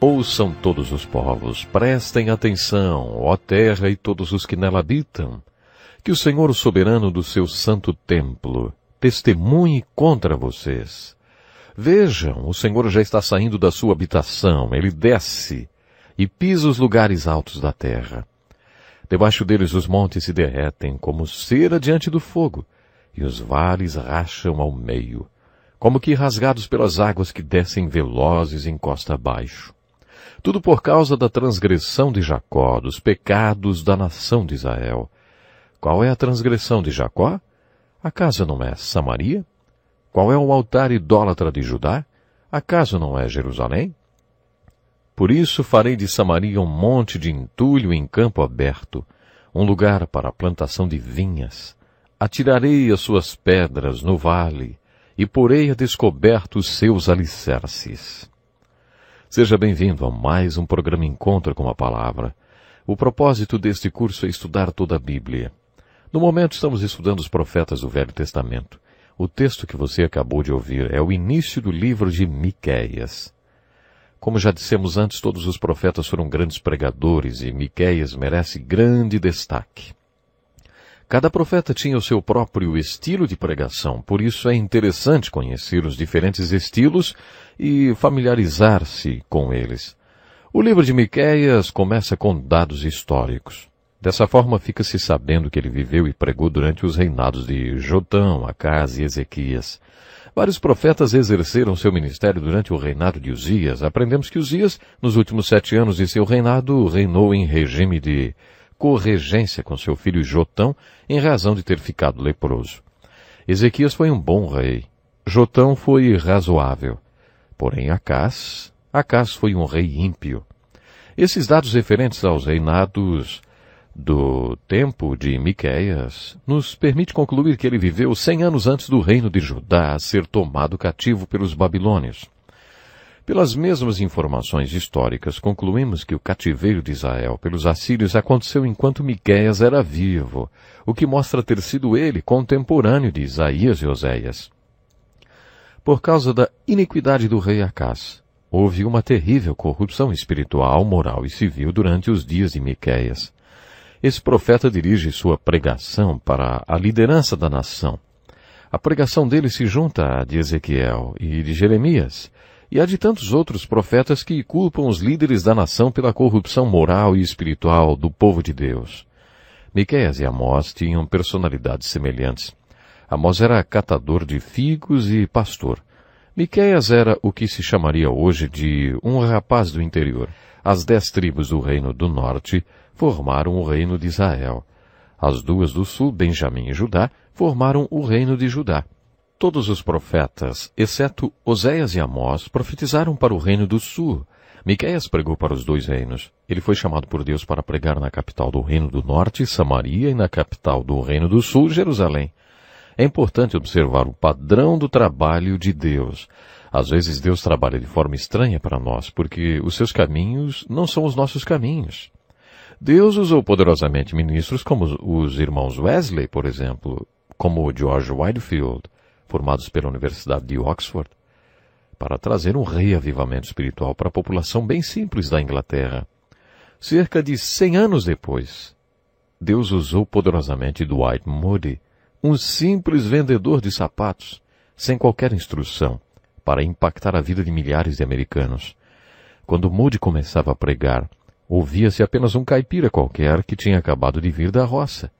Ouçam todos os povos, prestem atenção, ó terra e todos os que nela habitam, que o Senhor soberano do seu santo templo testemunhe contra vocês. Vejam, o Senhor já está saindo da sua habitação, ele desce e pisa os lugares altos da terra. Debaixo deles os montes se derretem como cera diante do fogo, e os vales racham ao meio, como que rasgados pelas águas que descem velozes em costa abaixo. Tudo por causa da transgressão de Jacó, dos pecados da nação de Israel. Qual é a transgressão de Jacó? Acaso não é Samaria? Qual é o altar idólatra de Judá? Acaso não é Jerusalém? Por isso farei de Samaria um monte de entulho em campo aberto, um lugar para a plantação de vinhas. Atirarei as suas pedras no vale e porei a descoberto os seus alicerces. Seja bem-vindo a mais um programa Encontro com a Palavra. O propósito deste curso é estudar toda a Bíblia. No momento estamos estudando os profetas do Velho Testamento. O texto que você acabou de ouvir é o início do livro de Miqueias. Como já dissemos antes, todos os profetas foram grandes pregadores e Miqueias merece grande destaque. Cada profeta tinha o seu próprio estilo de pregação, por isso é interessante conhecer os diferentes estilos e familiarizar-se com eles. O livro de Miqueias começa com dados históricos. Dessa forma fica-se sabendo que ele viveu e pregou durante os reinados de Jotão, Acás e Ezequias. Vários profetas exerceram seu ministério durante o reinado de Uzias. Aprendemos que Uzias, nos últimos 7 anos de seu reinado, reinou em regime de corregência com seu filho Jotão, em razão de ter ficado leproso. Ezequias foi um bom rei. Jotão foi razoável. Porém Acás foi um rei ímpio. Esses dados referentes aos reinados do tempo de Miqueias nos permite concluir que ele viveu 100 anos antes do reino de Judá ser tomado cativo pelos babilônios. Pelas mesmas informações históricas, concluímos que o cativeiro de Israel pelos assírios aconteceu enquanto Miqueias era vivo, o que mostra ter sido ele contemporâneo de Isaías e Oséias. Por causa da iniquidade do rei Acás, houve uma terrível corrupção espiritual, moral e civil durante os dias de Miqueias. Esse profeta dirige sua pregação para a liderança da nação. A pregação dele se junta à de Ezequiel e de Jeremias, e há de tantos outros profetas que culpam os líderes da nação pela corrupção moral e espiritual do povo de Deus. Miqueias e Amós tinham personalidades semelhantes. Amós era catador de figos e pastor. Miqueias era o que se chamaria hoje de um rapaz do interior. As 10 tribos do reino do norte formaram o reino de Israel. As 2 do sul, Benjamim e Judá, formaram o reino de Judá. Todos os profetas, exceto Oséias e Amós, profetizaram para o reino do sul. Miqueias pregou para os 2 reinos. Ele foi chamado por Deus para pregar na capital do reino do norte, Samaria, e na capital do reino do sul, Jerusalém. É importante observar o padrão do trabalho de Deus. Às vezes Deus trabalha de forma estranha para nós, porque os seus caminhos não são os nossos caminhos. Deus usou poderosamente ministros como os irmãos Wesley, por exemplo, como George Whitefield, formados pela Universidade de Oxford, para trazer um reavivamento espiritual para a população bem simples da Inglaterra. Cerca de 100 anos depois, Deus usou poderosamente Dwight Moody, um simples vendedor de sapatos, sem qualquer instrução, para impactar a vida de milhares de americanos. Quando Moody começava a pregar, ouvia-se apenas um caipira qualquer que tinha acabado de vir da roça.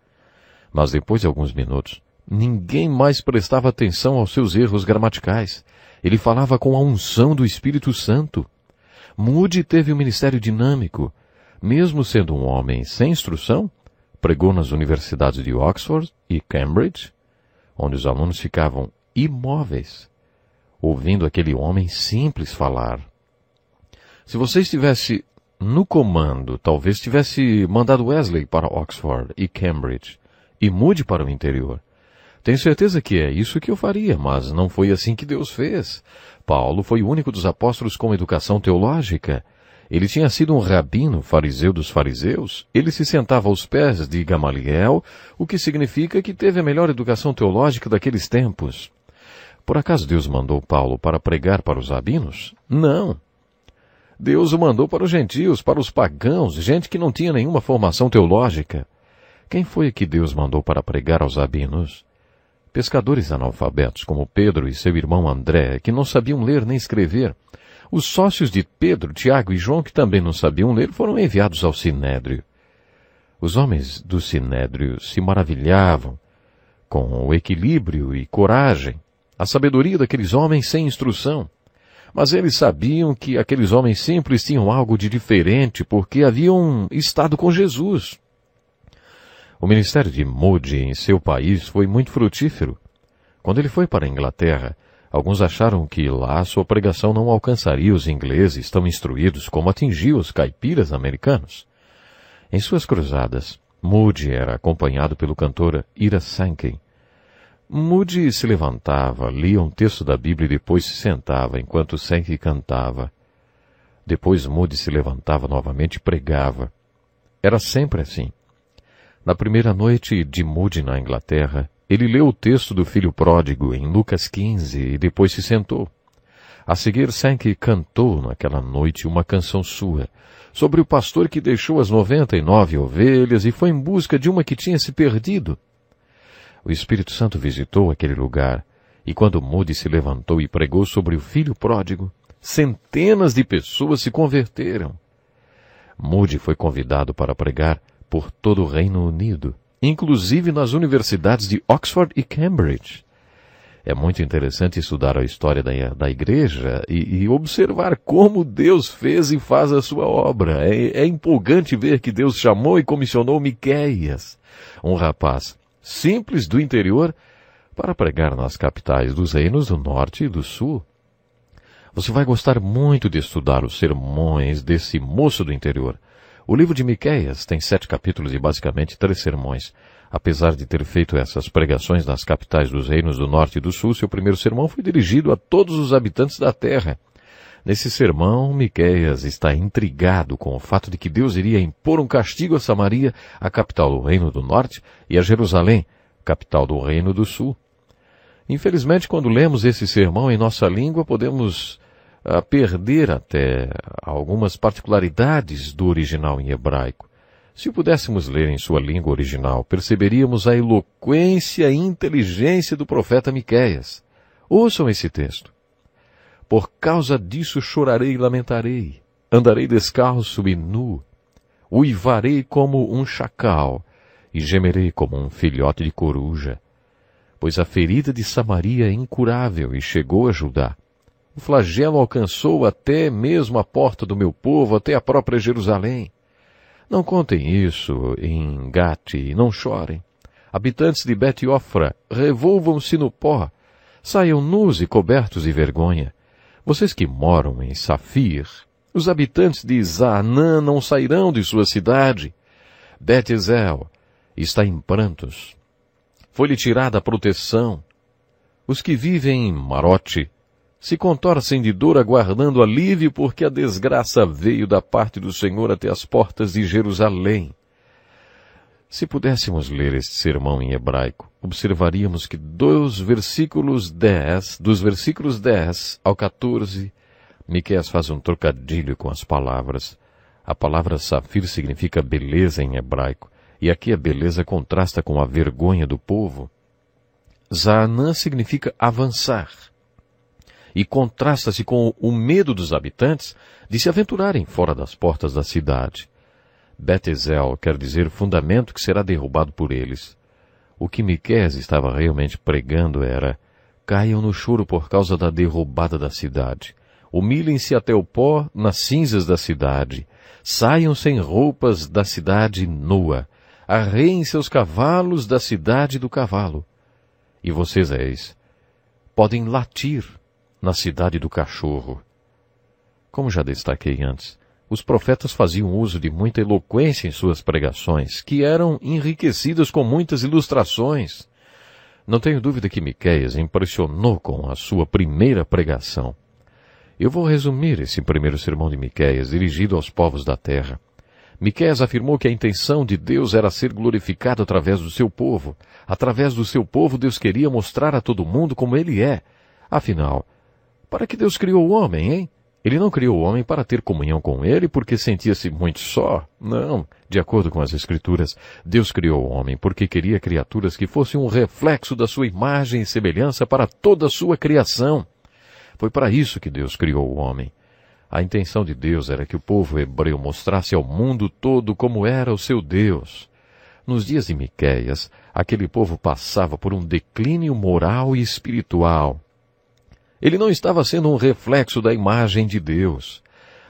Mas depois de alguns minutos, ninguém mais prestava atenção aos seus erros gramaticais. Ele falava com a unção do Espírito Santo. Moody teve um ministério dinâmico. Mesmo sendo um homem sem instrução, pregou nas universidades de Oxford e Cambridge, onde os alunos ficavam imóveis, ouvindo aquele homem simples falar. Se você estivesse no comando, talvez tivesse mandado Wesley para Oxford e Cambridge e Moody para o interior. Tenho certeza que é isso que eu faria, mas não foi assim que Deus fez. Paulo foi o único dos apóstolos com educação teológica. Ele tinha sido um rabino, fariseu dos fariseus. Ele se sentava aos pés de Gamaliel, o que significa que teve a melhor educação teológica daqueles tempos. Por acaso Deus mandou Paulo para pregar para os rabinos? Não. Deus o mandou para os gentios, para os pagãos, gente que não tinha nenhuma formação teológica. Quem foi que Deus mandou para pregar aos rabinos? Pescadores analfabetos, como Pedro e seu irmão André, que não sabiam ler nem escrever. Os sócios de Pedro, Tiago e João, que também não sabiam ler, foram enviados ao Sinédrio. Os homens do Sinédrio se maravilhavam com o equilíbrio e coragem, a sabedoria daqueles homens sem instrução. Mas eles sabiam que aqueles homens simples tinham algo de diferente porque haviam estado com Jesus. O ministério de Moody em seu país foi muito frutífero. Quando ele foi para a Inglaterra, alguns acharam que lá sua pregação não alcançaria os ingleses tão instruídos como atingiu os caipiras americanos. Em suas cruzadas, Moody era acompanhado pelo cantor Ira Sankey. Moody se levantava, lia um texto da Bíblia e depois se sentava enquanto Sankey cantava. Depois Moody se levantava novamente e pregava. Era sempre assim. Na primeira noite de Moody na Inglaterra, ele leu o texto do filho pródigo em Lucas 15 e depois se sentou. A seguir, Sankey cantou naquela noite uma canção sua, sobre o pastor que deixou as 99 ovelhas e foi em busca de uma que tinha se perdido. O Espírito Santo visitou aquele lugar, e quando Moody se levantou e pregou sobre o filho pródigo, centenas de pessoas se converteram. Moody foi convidado para pregar por todo o Reino Unido, inclusive nas universidades de Oxford e Cambridge. É muito interessante estudar a história da igreja e observar como Deus fez e faz a sua obra. É empolgante ver que Deus chamou e comissionou Miqueias, um rapaz simples do interior, para pregar nas capitais dos reinos do norte e do sul. Você vai gostar muito de estudar os sermões desse moço do interior. O livro de Miqueias tem 7 capítulos e basicamente 3 sermões. Apesar de ter feito essas pregações nas capitais dos reinos do norte e do sul, seu primeiro sermão foi dirigido a todos os habitantes da terra. Nesse sermão, Miqueias está intrigado com o fato de que Deus iria impor um castigo a Samaria, a capital do reino do norte, e a Jerusalém, capital do reino do sul. Infelizmente, quando lemos esse sermão em nossa língua, podemos perder até algumas particularidades do original em hebraico. Se o pudéssemos ler em sua língua original, perceberíamos a eloquência e inteligência do profeta Miqueias. Ouçam esse texto. Por causa disso chorarei e lamentarei, andarei descalço e nu, uivarei como um chacal e gemerei como um filhote de coruja. Pois a ferida de Samaria é incurável e chegou a Judá. O flagelo alcançou até mesmo a porta do meu povo, até a própria Jerusalém. Não contem isso em Gate e não chorem. Habitantes de Bet-Ofra, revolvam-se no pó, saiam nus e cobertos de vergonha. Vocês que moram em Safir, os habitantes de Zaanã não sairão de sua cidade. Bet-Ezel está em prantos. Foi-lhe tirada a proteção. Os que vivem em Marote se contorcem de dor aguardando alívio porque a desgraça veio da parte do Senhor até as portas de Jerusalém. Se pudéssemos ler este sermão em hebraico, observaríamos que dos versículos 10 ao 14, Miqueias faz um trocadilho com as palavras. A palavra safir significa beleza em hebraico, e aqui a beleza contrasta com a vergonha do povo. Zaanã significa avançar, e contrasta-se com o medo dos habitantes de se aventurarem fora das portas da cidade. Bet-Ezel quer dizer fundamento que será derrubado por eles. O que Miqueias estava realmente pregando era: caiam no choro por causa da derrubada da cidade. Humilhem-se até o pó nas cinzas da cidade. Saiam sem roupas da cidade nua. Arreiem seus cavalos da cidade do cavalo. E vocês podem latir na cidade do cachorro. Como já destaquei antes, os profetas faziam uso de muita eloquência em suas pregações, que eram enriquecidas com muitas ilustrações. Não tenho dúvida que Miqueias impressionou com a sua primeira pregação. Eu vou resumir esse primeiro sermão de Miqueias, dirigido aos povos da terra. Miqueias afirmou que a intenção de Deus era ser glorificado através do seu povo. Através do seu povo, Deus queria mostrar a todo mundo como ele é. Afinal, para que Deus criou o homem, hein? Ele não criou o homem para ter comunhão com ele porque sentia-se muito só. Não. De acordo com as Escrituras, Deus criou o homem porque queria criaturas que fossem um reflexo da sua imagem e semelhança para toda a sua criação. Foi para isso que Deus criou o homem. A intenção de Deus era que o povo hebreu mostrasse ao mundo todo como era o seu Deus. Nos dias de Miqueias, aquele povo passava por um declínio moral e espiritual. Ele não estava sendo um reflexo da imagem de Deus.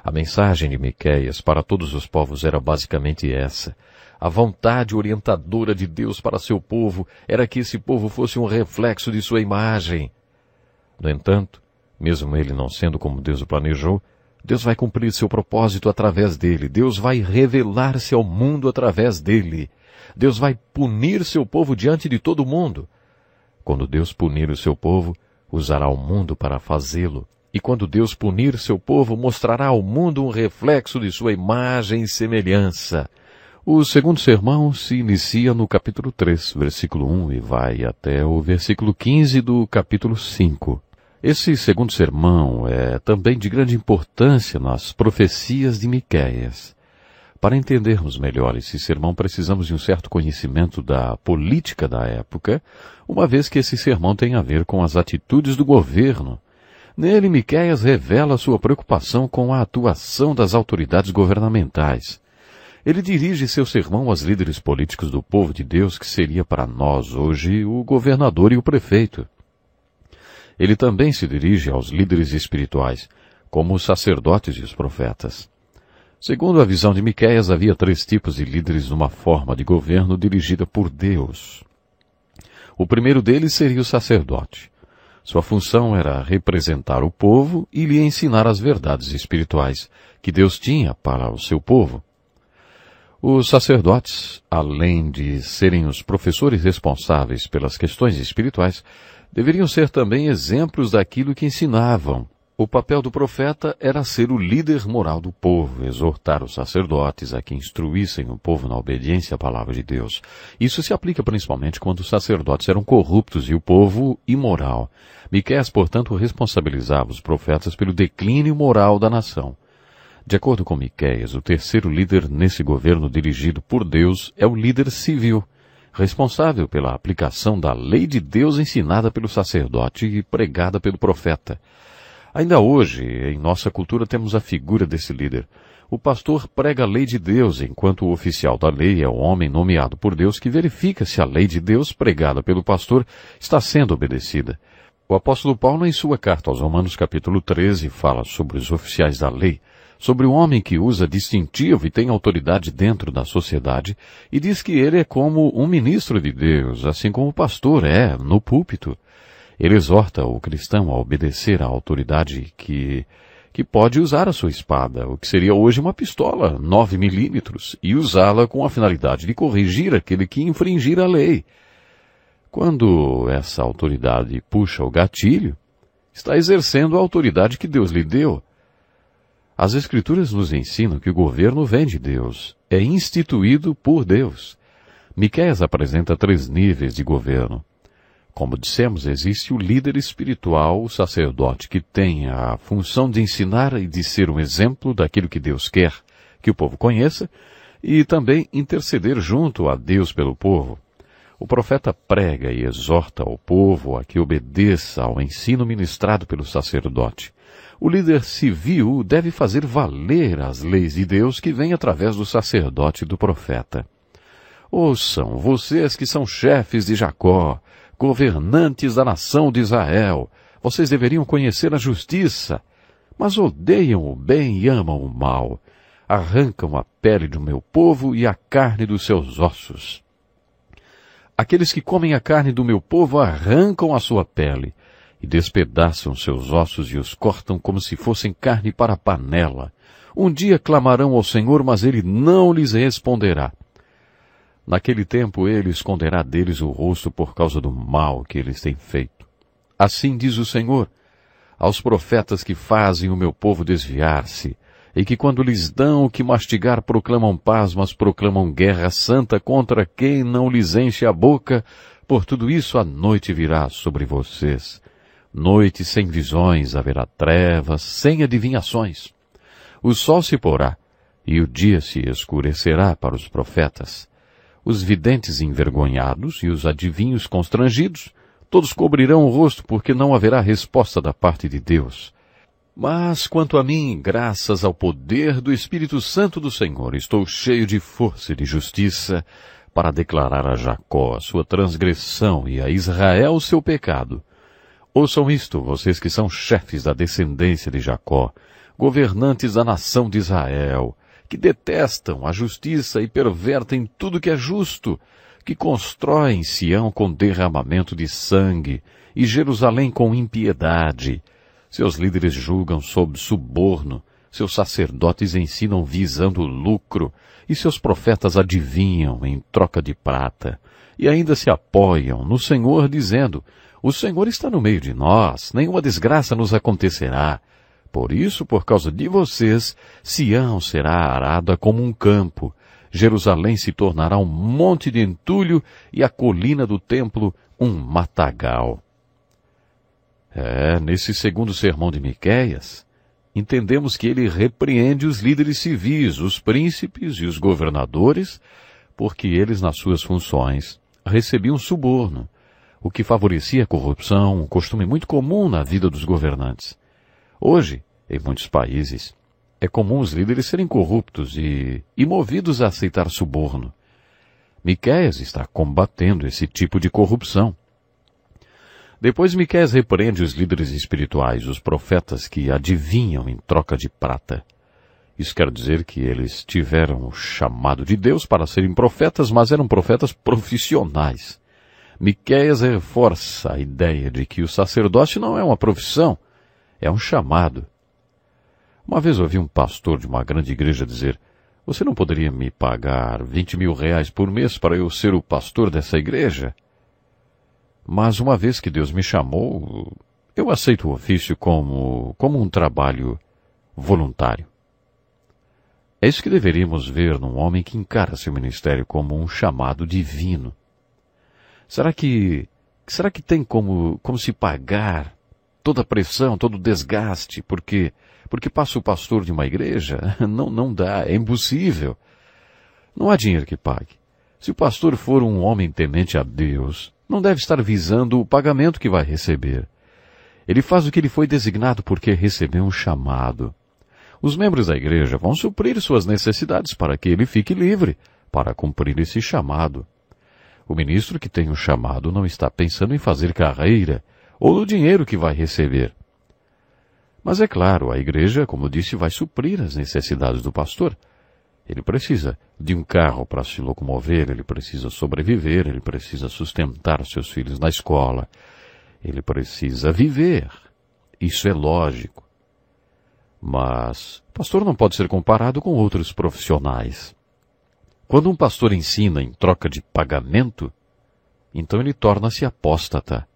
A mensagem de Miqueias para todos os povos era basicamente essa. A vontade orientadora de Deus para seu povo era que esse povo fosse um reflexo de sua imagem. No entanto, mesmo ele não sendo como Deus o planejou, Deus vai cumprir seu propósito através dele. Deus vai revelar-se ao mundo através dele. Deus vai punir seu povo diante de todo mundo. Quando Deus punir o seu povo, usará o mundo para fazê-lo. E quando Deus punir seu povo, mostrará ao mundo um reflexo de sua imagem e semelhança. O segundo sermão se inicia no capítulo 3, versículo 1, e vai até o versículo 15 do capítulo 5. Esse segundo sermão é também de grande importância nas profecias de Miqueias. Para entendermos melhor esse sermão, precisamos de um certo conhecimento da política da época, uma vez que esse sermão tem a ver com as atitudes do governo. Nele, Miqueias revela sua preocupação com a atuação das autoridades governamentais. Ele dirige seu sermão aos líderes políticos do povo de Deus, que seria para nós hoje o governador e o prefeito. Ele também se dirige aos líderes espirituais, como os sacerdotes e os profetas. Segundo a visão de Miqueias, havia 3 tipos de líderes numa forma de governo dirigida por Deus. O primeiro deles seria o sacerdote. Sua função era representar o povo e lhe ensinar as verdades espirituais que Deus tinha para o seu povo. Os sacerdotes, além de serem os professores responsáveis pelas questões espirituais, deveriam ser também exemplos daquilo que ensinavam. O papel do profeta era ser o líder moral do povo, exortar os sacerdotes a que instruíssem o povo na obediência à palavra de Deus. Isso se aplica principalmente quando os sacerdotes eram corruptos e o povo imoral. Miqueias, portanto, responsabilizava os profetas pelo declínio moral da nação. De acordo com Miqueias, o terceiro líder nesse governo dirigido por Deus é o líder civil, responsável pela aplicação da lei de Deus ensinada pelo sacerdote e pregada pelo profeta. Ainda hoje, em nossa cultura, temos a figura desse líder. O pastor prega a lei de Deus, enquanto o oficial da lei é o homem nomeado por Deus que verifica se a lei de Deus pregada pelo pastor está sendo obedecida. O apóstolo Paulo, em sua carta aos Romanos, capítulo 13, fala sobre os oficiais da lei, sobre o homem que usa distintivo e tem autoridade dentro da sociedade, e diz que ele é como um ministro de Deus, assim como o pastor é no púlpito. Ele exorta o cristão a obedecer à autoridade que pode usar a sua espada, o que seria hoje uma pistola 9 milímetros, e usá-la com a finalidade de corrigir aquele que infringir a lei. Quando essa autoridade puxa o gatilho, está exercendo a autoridade que Deus lhe deu. As Escrituras nos ensinam que o governo vem de Deus, é instituído por Deus. Miqueias apresenta 3 níveis de governo. Como dissemos, existe o líder espiritual, o sacerdote, que tem a função de ensinar e de ser um exemplo daquilo que Deus quer que o povo conheça, e também interceder junto a Deus pelo povo. O profeta prega e exorta o povo a que obedeça ao ensino ministrado pelo sacerdote. O líder civil deve fazer valer as leis de Deus que vêm através do sacerdote e do profeta. Ouçam, vocês que são chefes de Jacó, governantes da nação de Israel, vocês deveriam conhecer a justiça, mas odeiam o bem e amam o mal. Arrancam a pele do meu povo e a carne dos seus ossos. Aqueles que comem a carne do meu povo arrancam a sua pele e despedaçam seus ossos e os cortam como se fossem carne para a panela. Um dia clamarão ao Senhor, mas ele não lhes responderá. Naquele tempo ele esconderá deles o rosto por causa do mal que eles têm feito. Assim diz o Senhor, aos profetas que fazem o meu povo desviar-se, e que quando lhes dão o que mastigar proclamam paz, mas proclamam guerra santa contra quem não lhes enche a boca, por tudo isso a noite virá sobre vocês. Noite sem visões, haverá trevas, sem adivinhações. O sol se porá, e o dia se escurecerá para os profetas. Os videntes envergonhados e os adivinhos constrangidos, todos cobrirão o rosto, porque não haverá resposta da parte de Deus. Mas, quanto a mim, graças ao poder do Espírito Santo do Senhor, estou cheio de força e de justiça para declarar a Jacó a sua transgressão e a Israel o seu pecado. Ouçam isto, vocês que são chefes da descendência de Jacó, governantes da nação de Israel, que detestam a justiça e pervertem tudo que é justo, que constroem Sião com derramamento de sangue e Jerusalém com impiedade. Seus líderes julgam sob suborno, seus sacerdotes ensinam visando lucro, e seus profetas adivinham em troca de prata. E ainda se apoiam no Senhor, dizendo: o Senhor está no meio de nós, nenhuma desgraça nos acontecerá. Por isso, por causa de vocês, Sião será arada como um campo, Jerusalém se tornará um monte de entulho e a colina do templo um matagal. Nesse segundo sermão de Miqueias, entendemos que ele repreende os líderes civis, os príncipes e os governadores, porque eles, nas suas funções, recebiam suborno, o que favorecia a corrupção, um costume muito comum na vida dos governantes. Hoje, em muitos países, é comum os líderes serem corruptos e movidos a aceitar suborno. Miqueias está combatendo esse tipo de corrupção. Depois Miqueias repreende os líderes espirituais, os profetas que adivinham em troca de prata. Isso quer dizer que eles tiveram o chamado de Deus para serem profetas, mas eram profetas profissionais. Miqueias reforça a ideia de que o sacerdócio não é uma profissão, é um chamado. Uma vez ouvi um pastor de uma grande igreja dizer: você não poderia me pagar 20 mil reais por mês para eu ser o pastor dessa igreja? Mas uma vez que Deus me chamou, eu aceito o ofício como um trabalho voluntário. É isso que deveríamos ver num homem que encara seu ministério como um chamado divino. Será que tem como se pagar toda a pressão, todo o desgaste, porque passa o pastor de uma igreja? Não dá, é impossível. Não há dinheiro que pague. Se o pastor for um homem temente a Deus, não deve estar visando o pagamento que vai receber. Ele faz o que lhe foi designado porque recebeu um chamado. Os membros da igreja vão suprir suas necessidades para que ele fique livre para cumprir esse chamado. O ministro que tem o chamado não está pensando em fazer carreira ou no dinheiro que vai receber. Mas é claro, a igreja, como disse, vai suprir as necessidades do pastor. Ele precisa de um carro para se locomover, ele precisa sobreviver, ele precisa sustentar seus filhos na escola, ele precisa viver. Isso é lógico. Mas o pastor não pode ser comparado com outros profissionais. Quando um pastor ensina em troca de pagamento, então ele torna-se apóstata.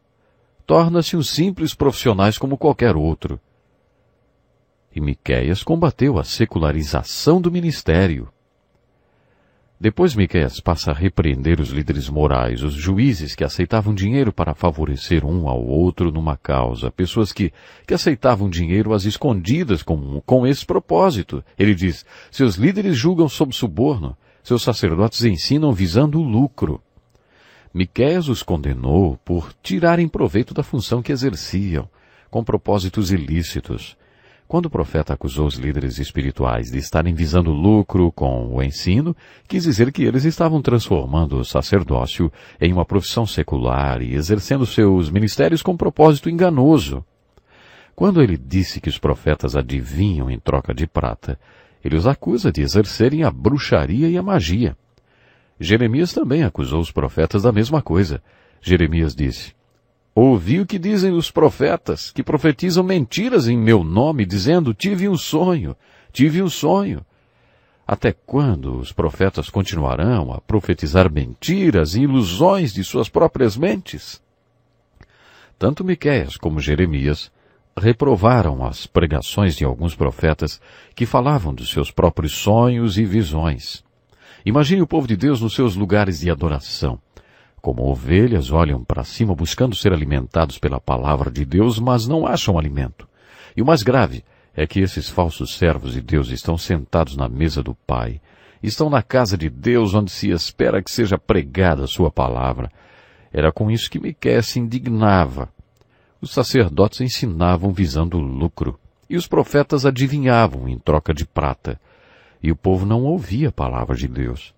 Torna-se um simples profissional como qualquer outro. E Miqueias combateu a secularização do ministério. Depois Miqueias passa a repreender os líderes morais, os juízes que aceitavam dinheiro para favorecer um ao outro numa causa, pessoas que aceitavam dinheiro às escondidas com esse propósito. Ele diz: seus líderes julgam sob suborno, seus sacerdotes ensinam visando o lucro. Miqueias os condenou por tirarem proveito da função que exerciam, com propósitos ilícitos. Quando o profeta acusou os líderes espirituais de estarem visando lucro com o ensino, quis dizer que eles estavam transformando o sacerdócio em uma profissão secular e exercendo seus ministérios com propósito enganoso. Quando ele disse que os profetas adivinham em troca de prata, ele os acusa de exercerem a bruxaria e a magia. Jeremias também acusou os profetas da mesma coisa. Jeremias disse: ouvi o que dizem os profetas, que profetizam mentiras em meu nome, dizendo: tive um sonho. Até quando os profetas continuarão a profetizar mentiras e ilusões de suas próprias mentes? Tanto Miqueias como Jeremias reprovaram as pregações de alguns profetas que falavam dos seus próprios sonhos e visões. Imagine o povo de Deus nos seus lugares de adoração, Como ovelhas, olham para cima buscando ser alimentados pela palavra de Deus, mas não acham alimento. E o mais grave é que esses falsos servos de Deus estão sentados na mesa do Pai, estão na casa de Deus, onde se espera que seja pregada a sua palavra. Era com isso que Miqueias se indignava. Os sacerdotes ensinavam visando o lucro, e os profetas adivinhavam em troca de prata, e o povo não ouvia a palavra de Deus.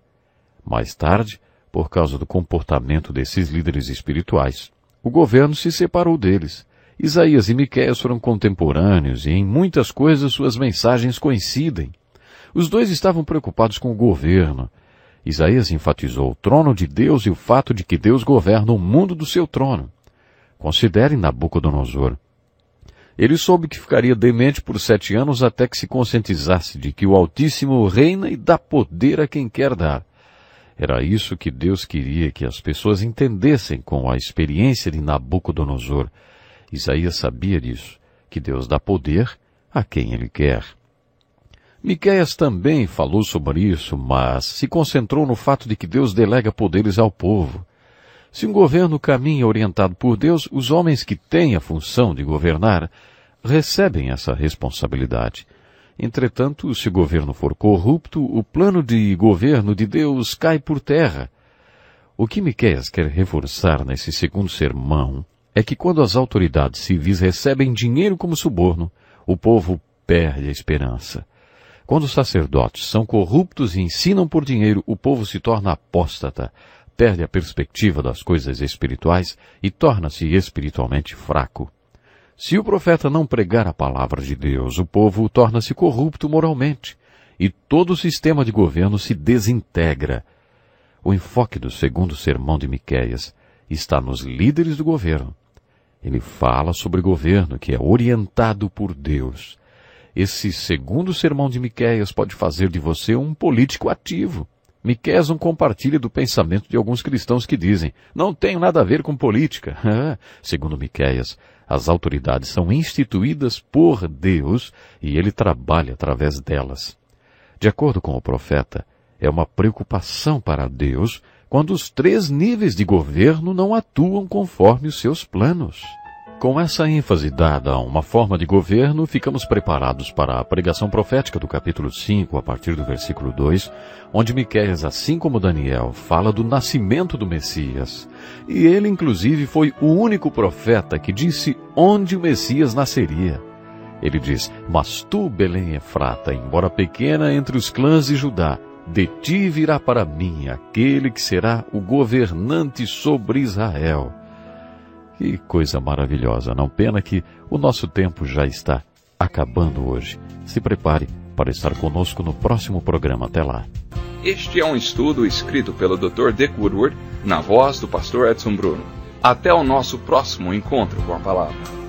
Mais tarde, por causa do comportamento desses líderes espirituais, o governo se separou deles. Isaías e Miqueias foram contemporâneos e em muitas coisas suas mensagens coincidem. Os dois estavam preocupados com o governo. Isaías enfatizou o trono de Deus e o fato de que Deus governa o mundo do seu trono. Considere Nabucodonosor. Ele soube que ficaria demente por 7 anos até que se conscientizasse de que o Altíssimo reina e dá poder a quem quer dar. Era isso que Deus queria que as pessoas entendessem com a experiência de Nabucodonosor. Isaías sabia disso, que Deus dá poder a quem Ele quer. Miqueias também falou sobre isso, mas se concentrou no fato de que Deus delega poderes ao povo. Se um governo caminha orientado por Deus, os homens que têm a função de governar recebem essa responsabilidade. Entretanto, se o governo for corrupto, o plano de governo de Deus cai por terra. O que Miqueias quer reforçar nesse segundo sermão é que quando as autoridades civis recebem dinheiro como suborno, o povo perde a esperança. Quando os sacerdotes são corruptos e ensinam por dinheiro, o povo se torna apóstata, perde a perspectiva das coisas espirituais e torna-se espiritualmente fraco. Se o profeta não pregar a palavra de Deus, o povo torna-se corrupto moralmente e todo o sistema de governo se desintegra. O enfoque do segundo sermão de Miqueias está nos líderes do governo. Ele fala sobre governo que é orientado por Deus. Esse segundo sermão de Miqueias pode fazer de você um político ativo. Miqueias não compartilha do pensamento de alguns cristãos que dizem, não tenho nada a ver com política. Segundo Miqueias, as autoridades são instituídas por Deus e ele trabalha através delas. De acordo com o profeta, é uma preocupação para Deus quando os 3 níveis de governo não atuam conforme os seus planos. Com essa ênfase dada a uma forma de governo, ficamos preparados para a pregação profética do capítulo 5, a partir do versículo 2, onde Miqueias, assim como Daniel, fala do nascimento do Messias. E ele, inclusive, foi o único profeta que disse onde o Messias nasceria. Ele diz, mas tu, Belém Efrata, embora pequena entre os clãs de Judá, de ti virá para mim aquele que será o governante sobre Israel. Que coisa maravilhosa, não? Pena que o nosso tempo já está acabando hoje. Se prepare para estar conosco no próximo programa. Até lá. Este é um estudo escrito pelo Dr. Dick Woodward, na voz do pastor Edson Bruno. Até o nosso próximo encontro com a palavra.